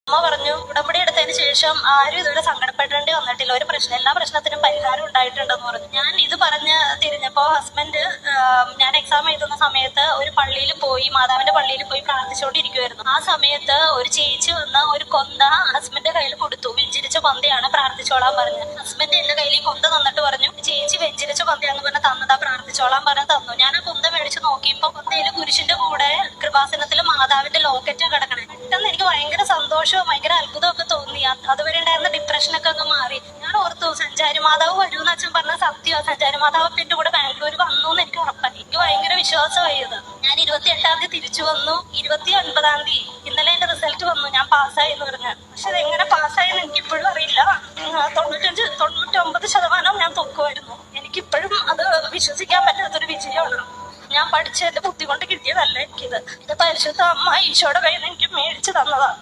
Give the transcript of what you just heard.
അമ്മ പറഞ്ഞു ഉടമ്പടി എടുത്തതിന് ശേഷം ആരും ഇതുവരെ സങ്കടപ്പെടേണ്ടി വന്നിട്ടില്ല, ഒരു പ്രശ്നം എല്ലാ പ്രശ്നത്തിനും പരിഹാരം ഉണ്ടായിട്ടുണ്ടെന്ന് പറഞ്ഞു. ഞാൻ ഇത് പറഞ്ഞ് തിരിഞ്ഞപ്പോ ഹസ്ബൻഡ് ഞാൻ എക്സാം എഴുതുന്ന സമയത്ത് ഒരു പള്ളിയിൽ പോയി, മാതാവിന്റെ പള്ളിയിൽ പോയി പ്രാർത്ഥിച്ചുകൊണ്ടിരിക്കുവായിരുന്നു. ആ സമയത്ത് ഒരു ചേച്ചി വന്ന് ഒരു കൊന്ത ഹസ്ബൻഡിന്റെ കയ്യിൽ കൊടുത്തു. വെഞ്ചിരിച്ച കൊന്തയാണ്, പ്രാർത്ഥിച്ചോളാൻ പറഞ്ഞു. ഹസ്ബൻഡ് എന്റെ കയ്യിൽ കൊന്ത തന്നിട്ട് പറഞ്ഞു, ചേച്ചി വെഞ്ചിരിച്ച കൊന്തയാന്ന് പറഞ്ഞ് തന്നതാ, പ്രാർത്ഥിച്ചോളാൻ പറഞ്ഞ് തന്നു. ഞാൻ ആ കൊന്ത മേടിച്ച് നോക്കിയപ്പോ കൊന്തയില് കുരിശിന്റെ കൂടെ കൃപാസനത്തില് മാതാവിന്റെ ലോക്കറ്റാ കിടക്കണേ. പെട്ടെന്ന് എനിക്ക് ഭയങ്കര സന്തോഷവും ഭയങ്കര അത്ഭുതമൊക്കെ തോന്നി. അതുവരെ ഉണ്ടായിരുന്ന ഡിപ്രഷനൊക്കെ അങ്ങ് മാറി. ഞാൻ ഓർത്തു സഞ്ചാരി മാതാവ് വരൂന്ന് അച്ഛൻ പറഞ്ഞ സത്യമാണ്. സഞ്ചാരി മാതാവ് എന്റെ കൂടെ ബാംഗ്ലൂർ വന്നു എന്ന് എനിക്ക് ഉറപ്പായി. എനിക്ക് ഭയങ്കര വിശ്വാസമായി ഇത്. ഞാൻ 28-ാം തീയതി തിരിച്ചു വന്നു. 29-ാം തീയതി ഇന്നലെ എന്റെ റിസൾട്ട് വന്നു, ഞാൻ പാസ്സായി എന്ന് പറഞ്ഞു. പക്ഷെ അതെങ്ങനെ പാസ്സായെന്ന് എനിക്ക് ഇപ്പോഴും അറിയില്ല. 95-99% ഞാൻ തോക്കുമായിരുന്നു. എനിക്കിപ്പോഴും അത് വിശ്വസിക്കാൻ പറ്റാത്തൊരു വിജയമാണ്. ഞാൻ പഠിച്ച എന്റെ ബുദ്ധി കൊണ്ട് കിട്ടിയതല്ല എനിക്കിത്. ഇത് പരിശുദ്ധ അമ്മ ഈശോയുടെ കയ്യിൽ നിന്ന് എനിക്ക് മേടിച്ചു തന്നതാണ്.